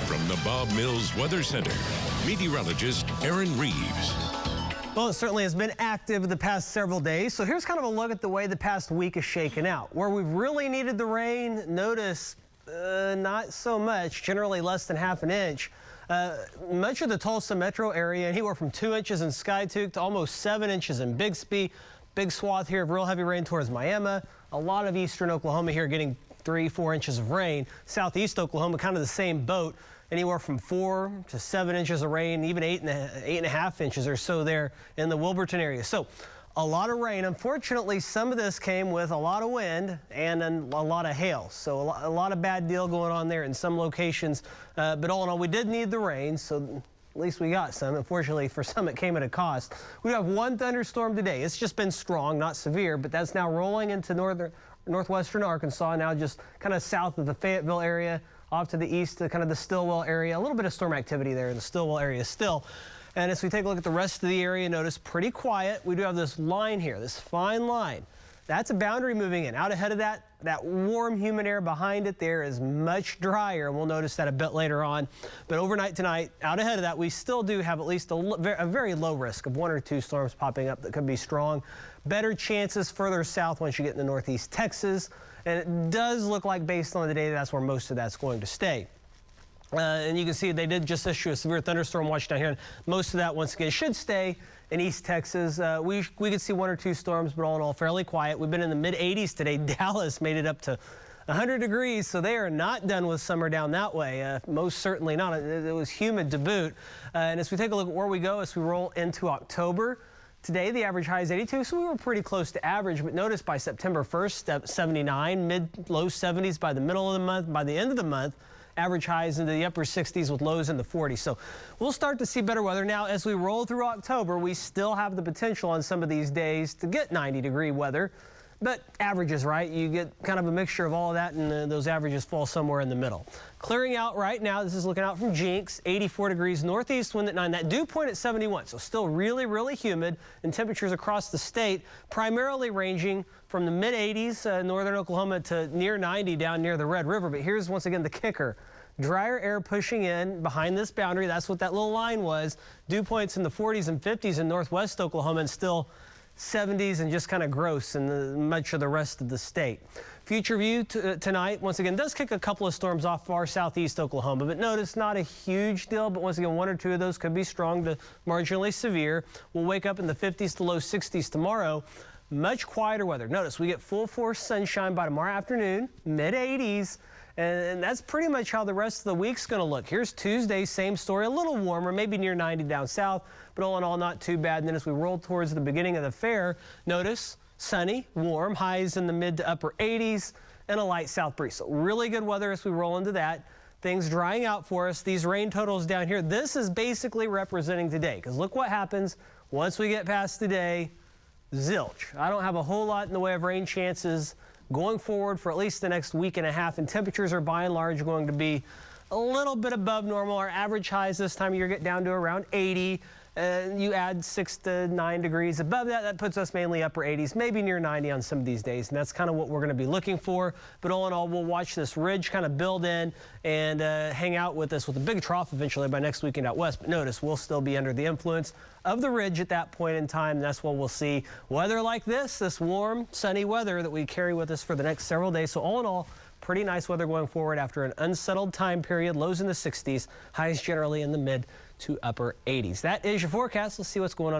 From the Bob Mills Weather Center, meteorologist Aaron Reeves. Well, it certainly has been active the past several days. So here's kind of a look at the way the past week is shaken out. Where we've really needed the rain, notice not so much, generally less than half an inch. Much of the Tulsa metro area, anywhere from 2 inches in Skiatook to almost 7 inches in Bixby. Big swath here of real heavy rain towards Miami. A lot of eastern Oklahoma here getting 3-4 inches of rain. Southeast Oklahoma, kind of the same boat. Anywhere from 4 to 7 inches of rain, even 8.5 inches or so there in the Wilburton area. So a lot of rain. Unfortunately, some of this came with a lot of wind and a lot of hail. So a lot of bad deal going on there in some locations. But all in all, we did need the rain. So at least we got some. Unfortunately, for some, it came at a cost. We have one thunderstorm today. It's just been strong, not severe, but that's now rolling into northwestern Arkansas, now just kind of south of the Fayetteville area, off to the east to kind of the Stillwell area. A little bit of storm activity there in the Stillwell area still. And as we take a look at the rest of the area, notice pretty quiet. We do have this line here, this fine line. That's a boundary moving in. Out ahead of that warm, humid air behind it there is much drier, and we'll notice that a bit later on. But overnight tonight, out ahead of that, we still do have at least a very low risk of 1 or 2 storms popping up that could be strong. Better chances further south once you get into northeast Texas. And it does look like, based on the data, that's where most of that's going to stay. And you can see they did just issue a severe thunderstorm watch down here. And most of that, once again, should stay in East Texas. We could see 1 or 2 storms, but all in all, fairly quiet. We've been in the mid-80s today. Dallas made it up to 100 degrees, so they are not done with summer down that way. Most certainly not. It was humid to boot. And as we take a look at where we go as we roll into October, today, the average high is 82, so we were pretty close to average. But notice by September 1st, 79, mid-low 70s by the middle of the month. By the end of the month, average highs into the upper 60s with lows in the 40s. So we'll start to see better weather. Now, as we roll through October, we still have the potential on some of these days to get 90-degree weather. But averages, right? You get kind of a mixture of all of that, and those averages fall somewhere in the middle. Clearing out right now, this is looking out from Jinx, 84 degrees, northeast wind at 9. That dew point at 71, so still really, really humid. And temperatures across the state primarily ranging from the mid-80s, northern Oklahoma, to near 90 down near the Red River. But here's, once again, the kicker. Drier air pushing in behind this boundary. That's what that little line was. Dew points in the 40s and 50s in northwest Oklahoma, and still 70s and just kind of gross in much of the rest of the state. Future view tonight, once again, does kick a couple of storms off far southeast Oklahoma, but notice not a huge deal, but once again, 1 or 2 of those could be strong to marginally severe. We'll wake up in the 50s to low 60s tomorrow. Much quieter weather. Notice we get full force sunshine by tomorrow afternoon, mid-80s. And that's pretty much how the rest of the week's going to look. Here's Tuesday, same story, a little warmer, maybe near 90 down south, but all in all, not too bad. And then as we roll towards the beginning of the fair, notice sunny, warm, highs in the mid to upper 80s, and a light south breeze. So really good weather as we roll into that. Things drying out for us. These rain totals down here, this is basically representing today, because look what happens once we get past today. Zilch. I don't have a whole lot in the way of rain chances going forward for at least the next week and a half, and temperatures are by and large going to be a little bit above normal. Our average highs this time of year get down to around 80. You add 6 to 9 degrees above that, that puts us mainly upper 80s, maybe near 90 on some of these days, and that's kind of what we're going to be looking for. But all in all, we'll watch this ridge kind of build in and hang out with us with a big trough eventually by next weekend out west. But notice we'll still be under the influence of the ridge at that point in time, and that's when we'll see weather like this warm, sunny weather that we carry with us for the next several days. So all in all, pretty nice weather going forward after an unsettled time period. Lows in the 60s, highs generally in the mid to upper 80s. That is your forecast. Let's see what's going on.